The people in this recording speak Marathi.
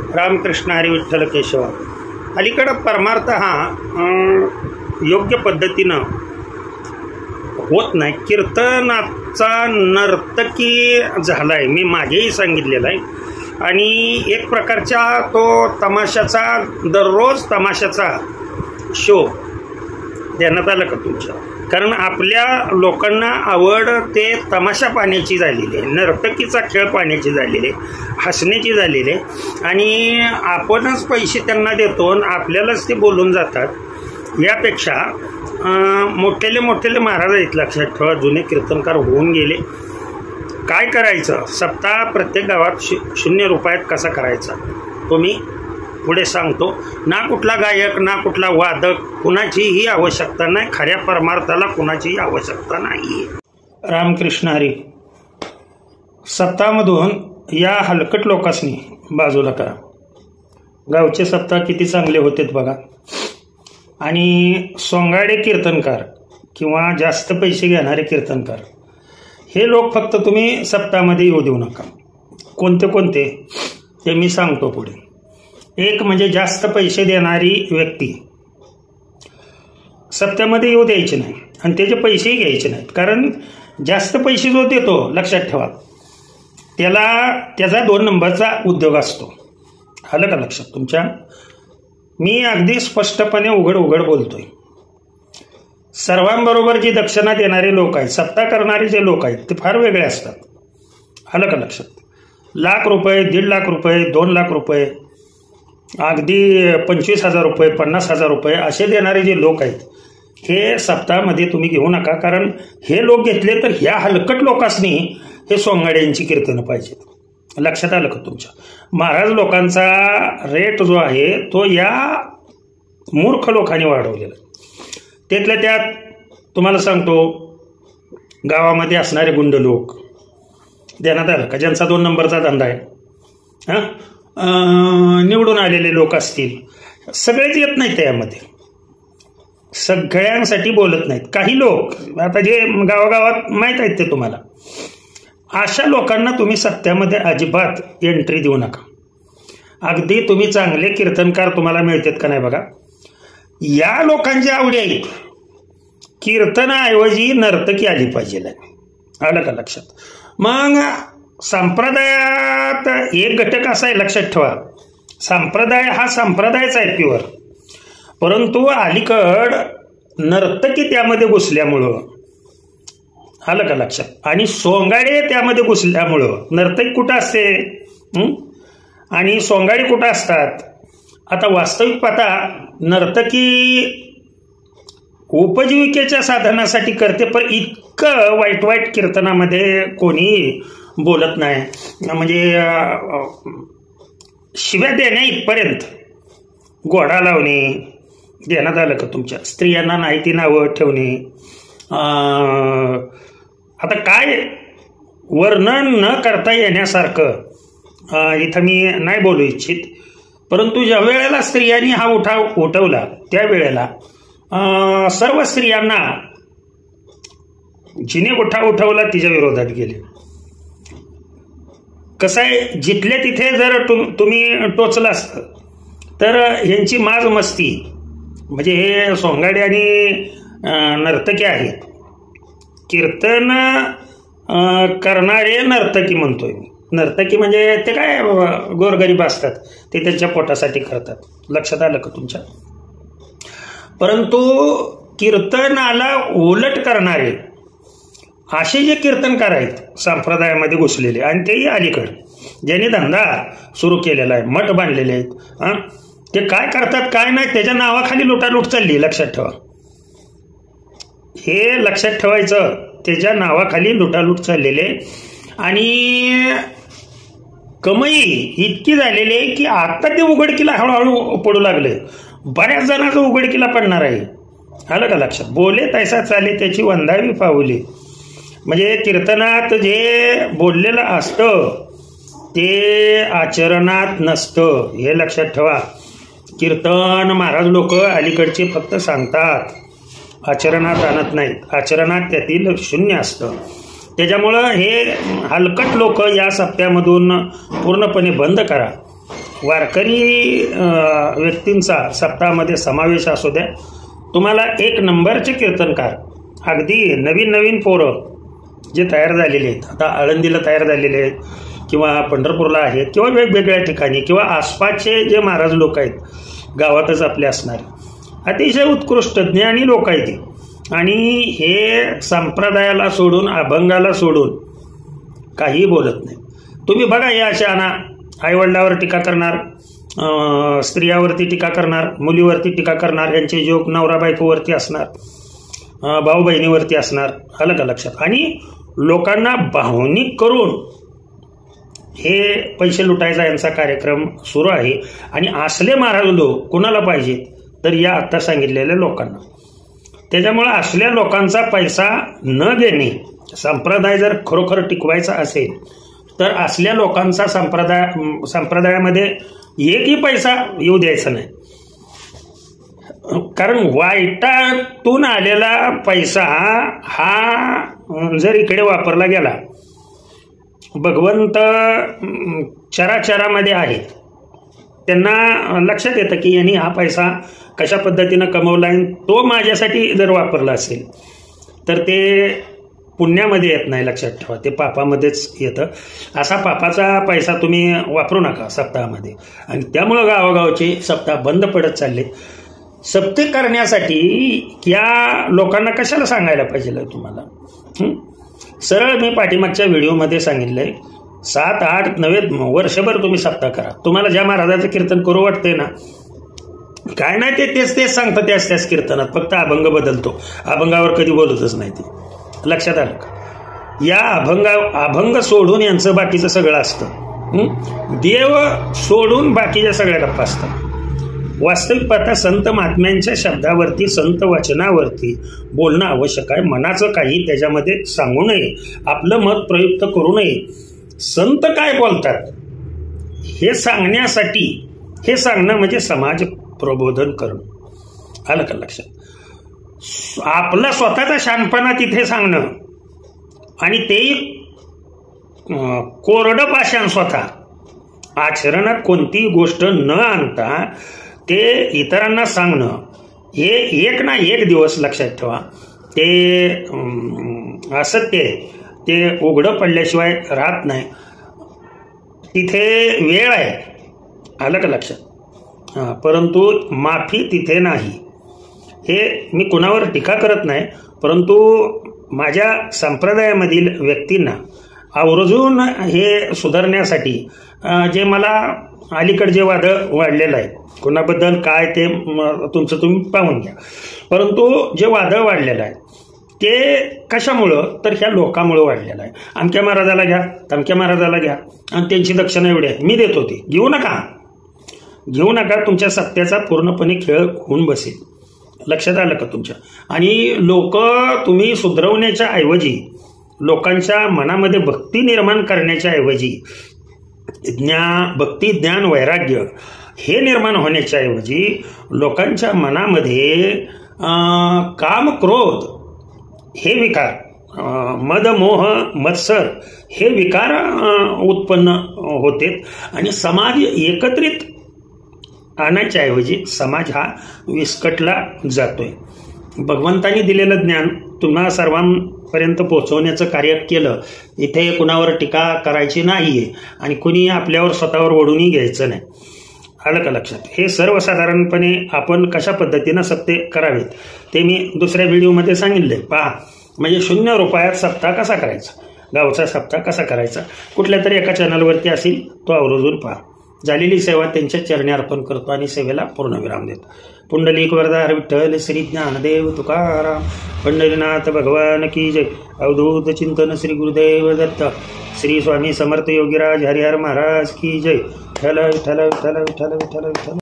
रामकृष्ण हरी विठ्ठल केशव. अलीकडं परमार्थ हा योग्य पद्धतीनं होत नाही. कीर्तनाचा नर्तकी झाला आहे, मी मागेही सांगितलेलं आहे. आणि एक प्रकारचा तो तमाशाचा, दररोज तमाशाचा शो देण्यात आलं का तुमच्या? कारण आपल्या लोकांना आवड ते तमाशा पाहण्याची झालेली आहे, नर्तकीचा खेळ पाहण्याची झालेली आहे, हसण्याची झालेली आहे. आणि आपणच पैसे त्यांना देतो आणि आपल्यालाच ते बोलून जातात. यापेक्षा मोठेले महाराज आहेत, लक्षात ठेवा, जुने कीर्तनकार होऊन गेले. काय करायचं? सप्ताह प्रत्येक गावात 0 रुपयात कसा करायचा तो मी पुढे सांगतो. ना कुठला गायक, ना कुठला वादक, कुणाचीही आवश्यकता नाही. खऱ्या परमार्थाला कुणाचीही आवश्यकता नाही. रामकृष्ण हरी. सप्ताहामधून या हलकट लोकांनी बाजूला करा. गावचे सप्ताह किती चांगले होतेत बघा. आणि सोंगाडे कीर्तनकार किंवा जास्त पैसे घेणारे कीर्तनकार हे लोक फक्त तुम्ही सप्ताहामध्ये येऊ देऊ नका. कोणते कोणते ते मी सांगतो पुढे. एक म्हणजे जास्त पैसे देणारी व्यक्ती सप्त्यामध्ये येऊ द्यायची नाही आणि त्याचे पैसेही घ्यायचे नाहीत. कारण जास्त पैसे जो देतो, लक्षात ठेवा, त्याचा 2 नंबरचा उद्योग असतो. आलं का लक्षात तुमच्या? मी अगदी स्पष्टपणे उघड बोलतोय. सर्वांबरोबर जी दक्षिणा देणारे लोक आहेत, सप्ताह करणारे जे लोक आहेत, ते फार वेगळे असतात. आलं का लक्षात? लाख रुपये, 1.5 लाख रुपये, 2 लाख रुपये, अगदी 25,000 रुपये, 50,000 रुपये असे देणारे जे लोक आहेत, हे सप्ताहामध्ये तुम्ही घेऊ नका. कारण हे लोक घेतले तर ह्या हलकट लोकांनी हे सोंगाड्यांची कीर्तनं पाहिजेत. लक्षात आलं का तुमच्या? महाराज लोकांचा रेट जो आहे तो या मूर्ख लोकांनी वाढवलेला. त्यातल्या त्यात तुम्हाला सांगतो, गावामध्ये असणारे गुंड लोक देण्यात आलं का, ज्यांचा 2 नंबरचा धंदा आहे, निवडून आलेले लोक असतील, सगळेच येत नाहीत त्यामध्ये, सगळ्यांसाठी बोलत नाहीत. काही लोक आता जे गावागावात माहीत आहेत ते तुम्हाला, अशा लोकांना तुम्ही सत्यामध्ये अजिबात एंट्री देऊ नका. अगदी तुम्ही चांगले कीर्तनकार तुम्हाला मिळतात का नाही बघा. या लोकांची आवडी आहे कीर्तनाऐवजी नर्तकी आली पाहिजे. आलं का लक्षात? मग संप्रदायात एक घटक असा आहे, लक्षात ठेवा, संप्रदाय हा संप्रदायच आहे प्युअर. परंतु अलीकड नर्तकी त्यामध्ये घुसल्यामुळं, आलं का लक्षात, आणि सोंगाडे त्यामध्ये घुसल्यामुळं नर्तकी कुठं असते आणि सोंगाडे कुठं असतात? आता वास्तविक पाहता नर्तकी उपजीविकेच्या साधनासाठी करते, पण इतकं वाईट कीर्तनामध्ये कोणी बोलत नाही. म्हणजे शिव्या देण्या इथपर्यंत घोडा लावणे देण्यात आलं का तुमच्या? स्त्रियांना नाही ती नावं ठेवणे. आता काय वर्णन न करता येण्यासारखं इथं मी नाही बोलू इच्छित. परंतु ज्या वेळेला स्त्रियांनी हा उठाव उठवला त्यावेळेला सर्व स्त्रियांना जिने उठाव उठवला तिच्या विरोधात गेले. कसं आहे, जिथल्या तिथे जर तुम्ही टोचला असतं तर ह्यांची माज मस्ती, म्हणजे हे सोंगाडे आणि नर्तकी आहेत, कीर्तन करणारे नर्तकी म्हणतोय मी. नर्तकी म्हणजे ते काय गोरगरीब असतात, ते त्यांच्या पोटासाठी करतात. लक्षात आलं का तुमच्या? परंतु कीर्तनाला उलट करणारे असे जे कीर्तनकार आहेत संप्रदायामध्ये घुसलेले, आणि तेही अलीकडे ज्यांनी धंदा सुरू केलेला आहे, मठ बांधलेले आहेत, ते काय करतात काय नाही त्याच्या नावाखाली लुटालूट चालली. लक्षात ठेवा, हे लक्षात ठेवायचं. त्याच्या नावाखाली लुटालूट चाललेले आणि कमाई इतकी झालेली आहे की आता ते उघडकीला हळूहळू पडू लागले. बऱ्याच जणांचं उघडकीला पडणार आहे. आलं का लक्षात? बोले तैसा चाले त्याची वंदावी पावली. म्हणजे कीर्तनात जे बोललेलं असतं ते आचरणात नसतं, हे लक्षात ठेवा. कीर्तन महाराज लोक अलीकडचे फक्त सांगतात, आचरणात आणत नाहीत. आचरणात त्यातील शून्य असतं. त्याच्यामुळं हे हलकट लोक या सप्त्यामधून पूर्णपणे बंद करा. वारकरी व्यक्तींचा सप्ताहामध्ये समावेश असू द्या. तुम्हाला एक नंबरचे कीर्तनकार, अगदी नवीन नवीन पोरं जे तयार झालेले आहेत, आता आळंदीला तयार झालेले आहेत किंवा पंढरपूरला आहेत किंवा वेगवेगळ्या ठिकाणी किंवा आसपासचे जे महाराज लोक आहेत गावातच आपले असणारे, अतिशय उत्कृष्ट ज्ञानी लोक आहेत आणि हे संप्रदायाला सोडून, अभंगाला सोडून काही बोलत नाही. तुम्ही बघा, या अशा आईवडिलावर टीका करणार, स्त्रियावरती टीका करणार, मुलीवरती टीका करणार, यांचे जोक नवरा बायकोवरती असणार, भाऊ बहिणीवरती असणार, आलं का लक्षात. आणि लोकांना भावनिक करून हे पैसे लुटायचा यांचा कार्यक्रम सुरू आहे. आणि असले महाराज लोक कुणाला पाहिजे तर या आत्ता सांगितलेल्या लोकांना. त्याच्यामुळे असल्या लोकांचा पैसा न घेणे, संप्रदाय जर खरोखर टिकवायचा असेल तर असल्या लोकांचा संप्रदायामध्ये एकही पैसा येऊ द्यायचा नाही. कारण वाईटातून आलेला पैसा हा जर इकडे वापरला गेला, भगवंत चराचरामध्ये आहेत, त्यांना लक्षात येतं की यांनी हा पैसा कशा पद्धतीनं कमवला आहे, तो माझ्यासाठी जर वापरला असेल तर ते पुण्यामध्ये येत नाही, लक्षात ठेवा, ते पापामध्येच येतं. असा पापाचा पैसा तुम्ही वापरू नका सप्ताहामध्ये. आणि त्यामुळं गावोगावचे सप्ताह बंद पडत चालले. सप्ते करण्यासाठी या लोकांना कशाला सांगायला पाहिजे तुम्हाला? सरळ मी पाठीमागच्या व्हिडिओमध्ये सांगितलंय, 7, 8, 9 वर्षभर तुम्ही सप्ताह करा. तुम्हाला ज्या महाराजाचं कीर्तन करू वाटतंय ना, काय नाही ते तेच सांगतं त्याच कीर्तनात, फक्त अभंग बदलतो, अभंगावर कधी बोलतच नाही ते. लक्षात आलं का? या अभंग सोडून यांचं बाकीचं सगळं असतं. देव सोडून बाकीच्या सगळ्या गप्पा असतात. वास्तविक पाहता संत महात्म्यांच्या शब्दावरती, संत वचनावरती बोलणं आवश्यक आहे. मनाचं काही त्याच्यामध्ये सांगू नये, आपलं मत प्रयुक्त करू नये. संत काय बोलतात हे सांगण्यासाठी, हे सांगणं म्हणजे समाज प्रबोधन करणं. आलं का लक्षात? आपला स्वतःचा शहाणपणा तिथे सांगणं आणि तेही कोरडं पाषाण, स्वतः आचरणात कोणतीही गोष्ट न आणता ते इतरांना सांगणं, हे एक ना एक दिवस लक्षात ठेवा ते असत्य ते उघडं पडल्याशिवाय राहत नाही. तिथे वेळ आहे, आलं का लक्षात? परंतु माफी तिथे नाही. हे मी कुणावर टीका करत नाही, परंतु माझ्या संप्रदायामधील व्यक्तींना आवर्जून हे सुधारण्यासाठी जे मला अलीकडे जे वाद वाढलेलं आहे, कुणाबद्दल काय ते तुमचं तुम्ही पाहून घ्या, परंतु जे वादळ वाढलेलं आहे ते कशामुळं तर ह्या लोकांमुळं वाढलेलं आहे. अमक्या महाराजाला घ्या, तमक्या महाराजाला घ्या आणि त्यांची दक्षिणा एवढी आहे, मी देतो ती, घेऊ नका. तुमच्या सत्याचा पूर्णपणे खेळ होऊन बसेल. लक्षात आलं का तुमच्या? आणि लोक तुम्ही सुधरवण्याच्या ऐवजी, लोकांच्या मनामध्ये भक्ती निर्माण करण्याच्या ऐवजी, भक्ती, ज्ञान, वैराग्य हे निर्माण होण्याच्या ऐवजी लोकांच्या मनामध्ये काम, क्रोध हे विकार, मद, मोह, मत्सर हे विकार उत्पन्न होते आणि समाज एकत्रित आणायच्या ऐवजी समाज हा विस्कटला जातोय. भगवंतांनी दिलेलं ज्ञान तुम्हा सर्वांपर्यंत पोहोचवण्याचं कार्य केलं. इथे कुणावर टीका करायची नाहीये आणि कुणी आपल्यावर स्वतःवर ओढूनही घ्यायचं नाही. आलं का लक्षात? हे सर्वसाधारणपणे आपण कशा पद्धतीनं सप्ते करावेत ते मी दुसऱ्या व्हिडिओमध्ये सांगितलंय. पहा, म्हणजे 0 रुपयात सप्ताह कसा करायचा, गावचा सप्ताह कसा करायचा, कुठल्या तरी एका चॅनलवरती असेल तो आवर्जून पहा. झालेली सेवा त्यांच्या चरणी अर्पण करतो आणि सेवेला पूर्णविराम देतो. पुंडलिक वरदा विठ्ठल श्री ज्ञानदेव तुकाराम पंढरीनाथ भगवान की जय. अवधूत चिंतन श्री गुरुदेव दत्त. श्री स्वामी समर्थ योगीराज हरिहर महाराज की जय. विठ्ठल विठ्ठल विठ्ठल विठ्ठल विठ्ठल विठ्ठल.